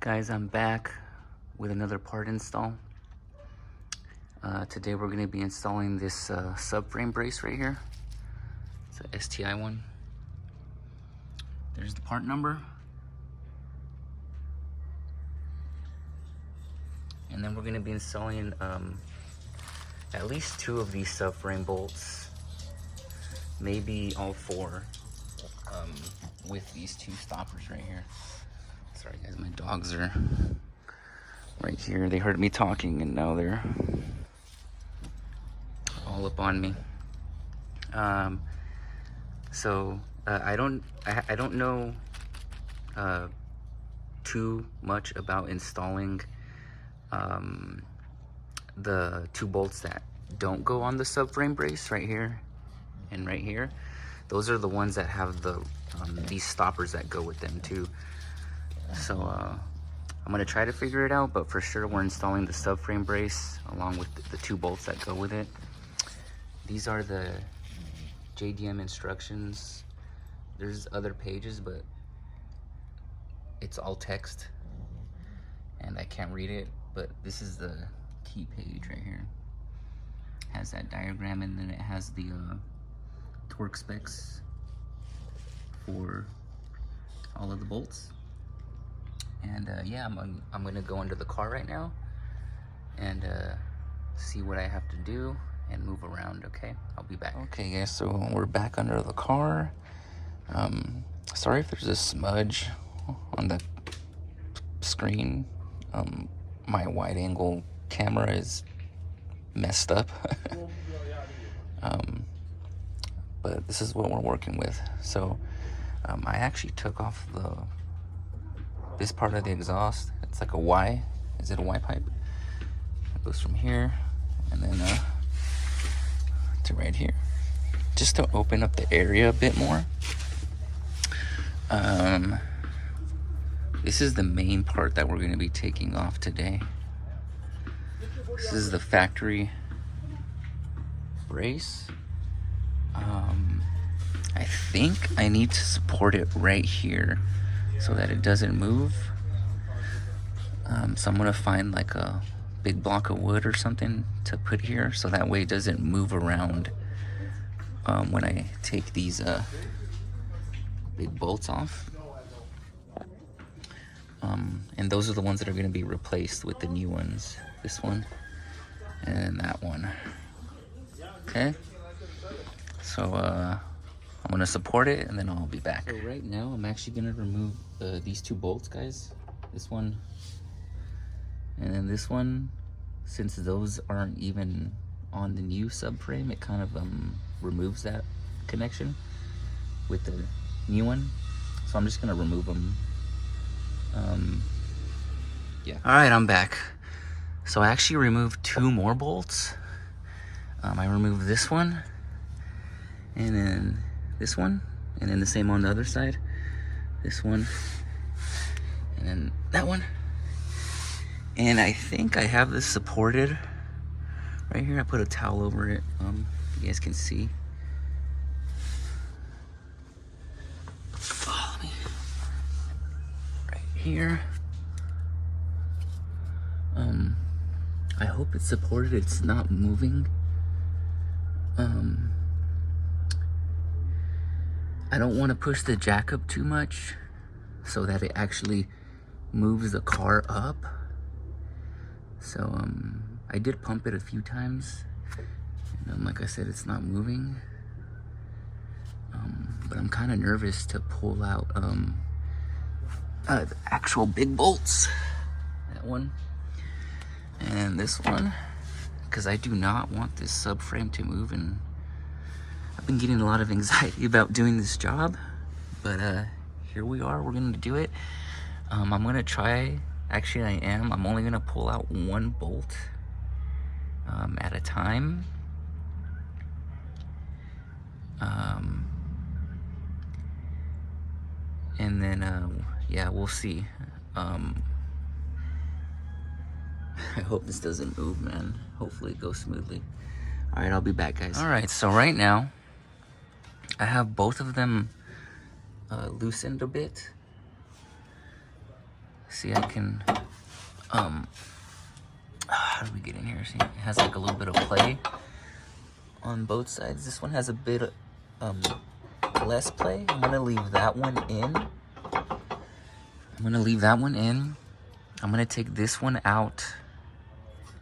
Guys, I'm back with another part install. Today we're going to be installing this subframe brace right here. It's a STi one. There's the part number. And then we're going to be installing at least 2 of these subframe bolts, maybe all 4, with these 2 stoppers right here. Sorry guys, my dogs are right here. They heard me talking and now they're all up on me. I don't know too much about installing the 2 bolts that don't go on the subframe brace right here and right here. Those are the ones that have the these stoppers that go with them too. So I'm gonna try to figure it out, but for sure we're installing the subframe brace along with the 2 bolts that go with it. These are the JDM instructions. There's other pages, but it's all text and I can't read it, but this is the key page right here. It has that diagram and then it has the torque specs for all of the bolts. And yeah, I'm gonna go into the car right now and see what I have to do and move around. Okay, I'll be back. Okay guys, so we're back under the car. Sorry if there's a smudge on the screen. My wide angle camera is messed up. But this is what we're working with. So I actually took off this part of the exhaust. It's like a Y. Is it a Y pipe? It goes from here and then to right here, just to open up the area a bit more. This is the main part that we're going to be taking off today. This is the factory brace. I think I need to support it right here so that it doesn't move. So I'm gonna find like a big block of wood or something to put here so that way it doesn't move around when I take these big bolts off. And those are the ones that are gonna be replaced with the new ones. This one and that one. Okay, so I'm gonna support it and then I'll be back. So right now I'm actually gonna remove these 2 bolts, guys. This one and then this one. Since those aren't even on the new subframe, it kind of removes that connection with the new one. So I'm just gonna remove them. Yeah. All right, I'm back. So I actually removed 2 more bolts. I removed this one and then this one, and then the same on the other side. This one, and then that one. And I think I have this supported right here. I put a towel over it. You guys can see. Oh, right here. I hope it's supported. It's not moving. I don't want to push the jack up too much so that it actually moves the car up. So I did pump it a few times and like I said, it's not moving. But I'm kind of nervous to pull out the actual big bolts. That one and this one, because I do not want this subframe to move, and I've been getting a lot of anxiety about doing this job, but here we are. We're gonna do it. I'm gonna try. Actually, I'm only gonna pull out 1 bolt at a time. And then yeah, we'll see. I hope this doesn't move, man. Hopefully it goes smoothly. All right, I'll be back, guys. All right, so right now I have both of them loosened a bit. See, I can, how do we get in here? See, it has like a little bit of play on both sides. This one has a bit less play. I'm gonna leave that one in. I'm gonna take this one out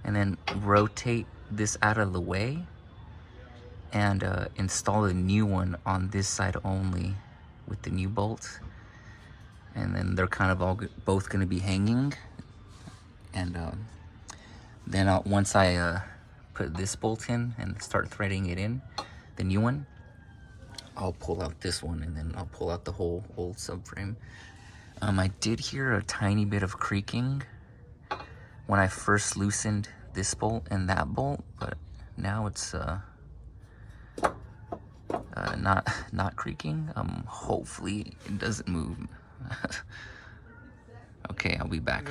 and then rotate this out of the way and install a new one on this side only with the new bolts. And then they're kind of all both gonna be hanging. And then once I put this bolt in and start threading it in, the new one, I'll pull out this one and then I'll pull out the whole old subframe. I did hear a tiny bit of creaking when I first loosened this bolt and that bolt, but now it's not creaking. Hopefully it doesn't move. Okay, I'll be back.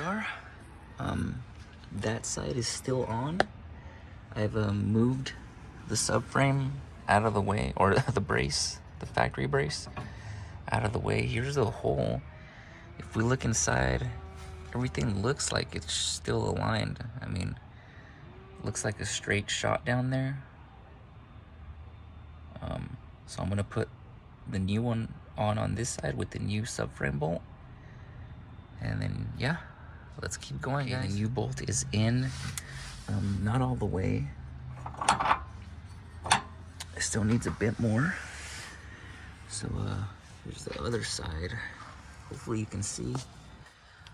That side is still on. I've moved the subframe out of the way, or the brace, the factory brace, out of the way. Here's the hole. If we look inside, everything looks like it's still aligned. I mean, it looks like a straight shot down there. So I'm gonna put the new one on this side with the new subframe bolt. And then, yeah, let's keep going, guys. The new bolt is in, not all the way. It still needs a bit more. So here's the other side. Hopefully you can see.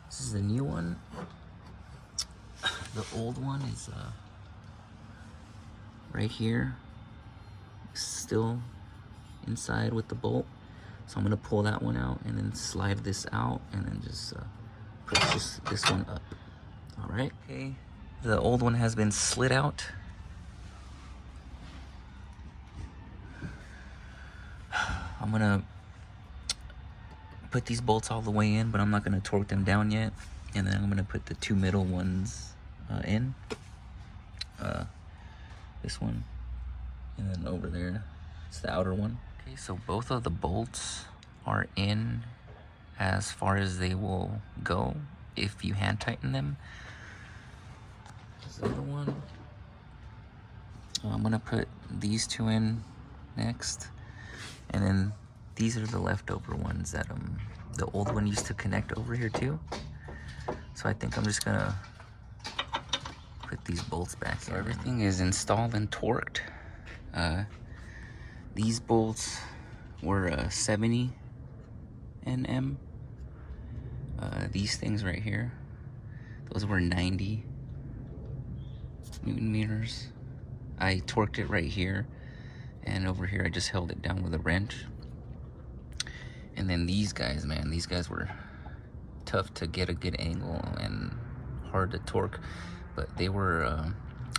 This is the new one. The old one is right here, still inside with the bolt. So I'm gonna pull that one out and then slide this out and then just push this one up. All right. Okay. The old one has been slid out. I'm gonna put these bolts all the way in, but I'm not gonna torque them down yet. And then I'm gonna put the two middle ones in. This one, and then over there, it's the outer one. Okay, so both of the bolts are in as far as they will go if you hand tighten them. There's the other one. I'm gonna put these two in next, and then these are the leftover ones that the old one used to connect over here too. So I think I'm just gonna put these bolts back in. So everything is installed and torqued. These bolts were 70 Nm. These things right here, those were 90 Newton meters. I torqued it right here, and over here I just held it down with a wrench. And then these guys, man, these guys were tough to get a good angle and hard to torque, but they were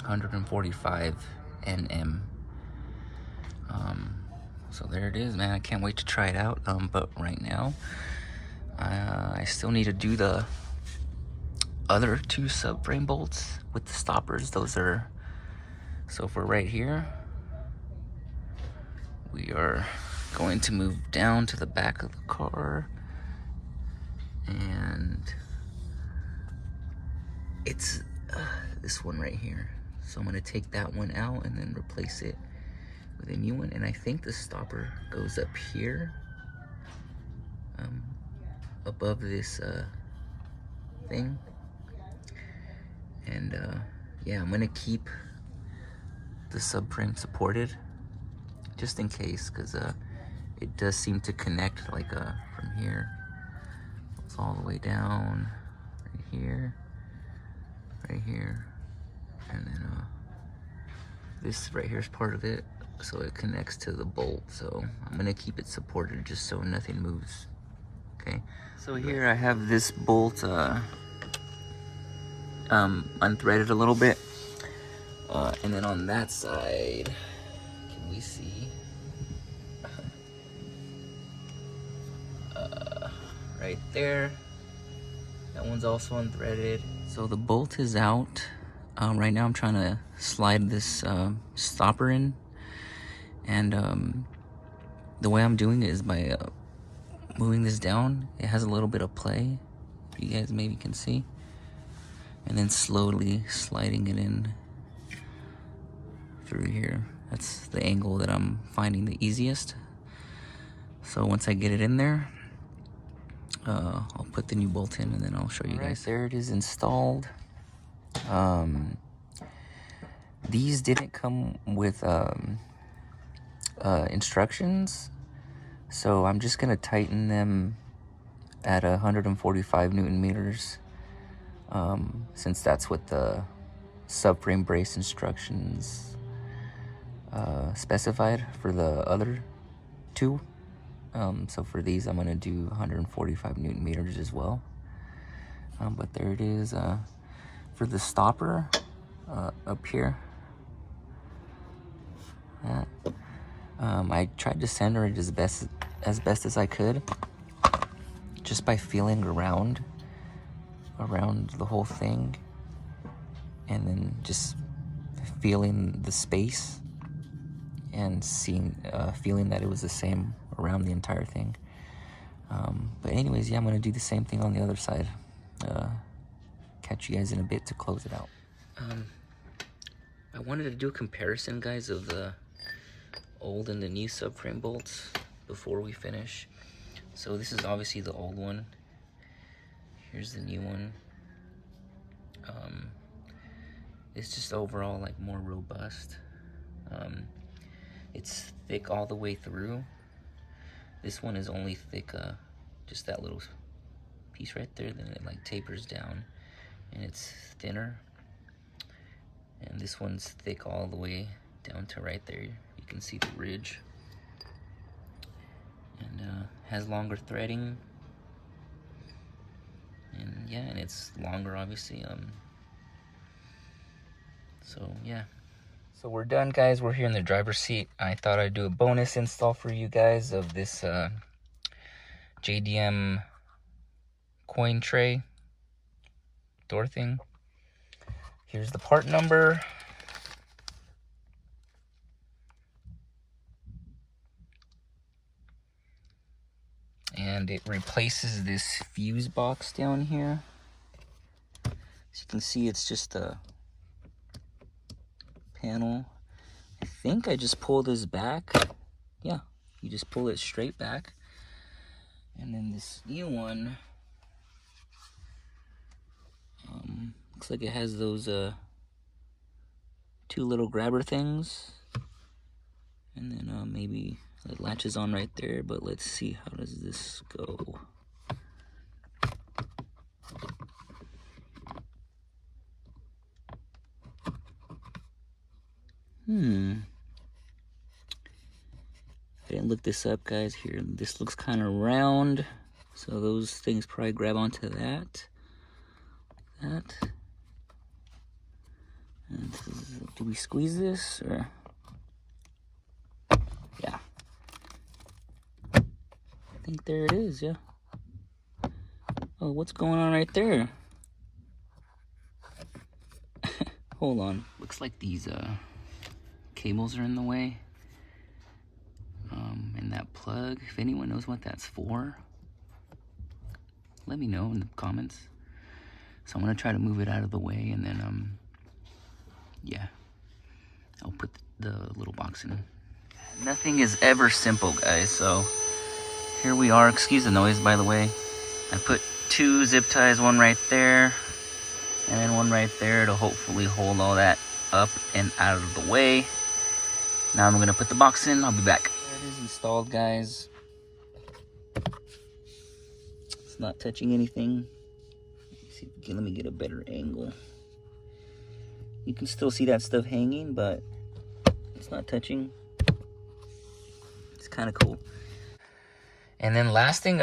145 Nm. So there it is, man. I can't wait to try it out. But right now, I still need to do the other two subframe bolts with the stoppers. Those are, so for right here, we are going to move down to the back of the car, and it's this one right here. So I'm gonna take that one out and then replace it with a new one. And I think the stopper goes up here, above this thing. And yeah, I'm gonna keep the subframe supported just in case, because it does seem to connect like from here. It's all the way down right here, and then this right here is part of it, so it connects to the bolt. So I'm gonna keep it supported just so nothing moves. Okay, so here I have this bolt unthreaded a little bit, and then on that side, can we see? Right there, that one's also unthreaded. So the bolt is out. Right now I'm trying to slide this stopper in, and the way I'm doing it is by moving this down. It has a little bit of play, if you guys maybe can see. And then slowly sliding it in through here. That's the angle that I'm finding the easiest. So once I get it in there, I'll put the new bolt in and then I'll show you guys. There it is installed. These didn't come with instructions, so I'm just gonna tighten them at 145 Newton meters, since that's what the subframe brace instructions specified for the other two. So for these, I'm gonna do 145 Newton meters as well. But there it is. For the stopper up here, I tried to center it as best as I could, just by feeling around the whole thing, and then just feeling the space and feeling that it was the same around the entire thing. But anyways, yeah, I'm gonna do the same thing on the other side. Catch you guys in a bit to close it out. I wanted to do a comparison, guys, of the old and the new subframe bolts before we finish. So this is obviously the old one. Here's the new one. It's just overall like more robust. It's thick all the way through. This one is only thick, just that little piece right there. Then it like tapers down, and it's thinner. And this one's thick all the way down to right there. You can see the ridge. And has longer threading. And yeah, and it's longer, obviously. So yeah. So we're done, guys. We're here in the driver's seat. I thought I'd do a bonus install for you guys of this JDM coin tray door thing. Here's the part number. And it replaces this fuse box down here. As you can see, it's just a panel. I think I just pull this back. Yeah, you just pull it straight back. And then this new one, looks like it has those two little grabber things. And then maybe it latches on right there, but let's see, how does this go? I didn't look this up, guys. Here, this looks kind of round, so those things probably grab onto that. And do we squeeze this, or? Yeah. I think there it is, yeah. Oh, what's going on right there? Hold on. Looks like these cables are in the way. And that plug, if anyone knows what that's for, let me know in the comments. So I'm gonna try to move it out of the way, and then yeah, I'll put the little box in. Nothing is ever simple, guys, so here we are. Excuse the noise, by the way. I put two zip ties, one right there and then one right there, to hopefully hold all that up and out of the way. Now I'm gonna put the box in. I'll be back. There it is installed, guys. It's not touching anything. Let me get a better angle. You can still see that stuff hanging, but it's not touching. It's kind of cool. And then last thing,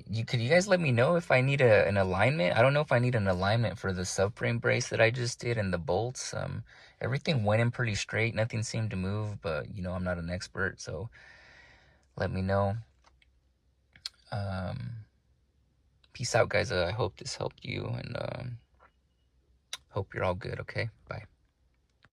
you guys let me know if I need an alignment? I don't know if I need an alignment for the subframe brace that I just did and the bolts. Everything went in pretty straight. Nothing seemed to move, but you know, I'm not an expert, so let me know. Peace out, guys. I hope this helped you, and hope you're all good. Okay, bye.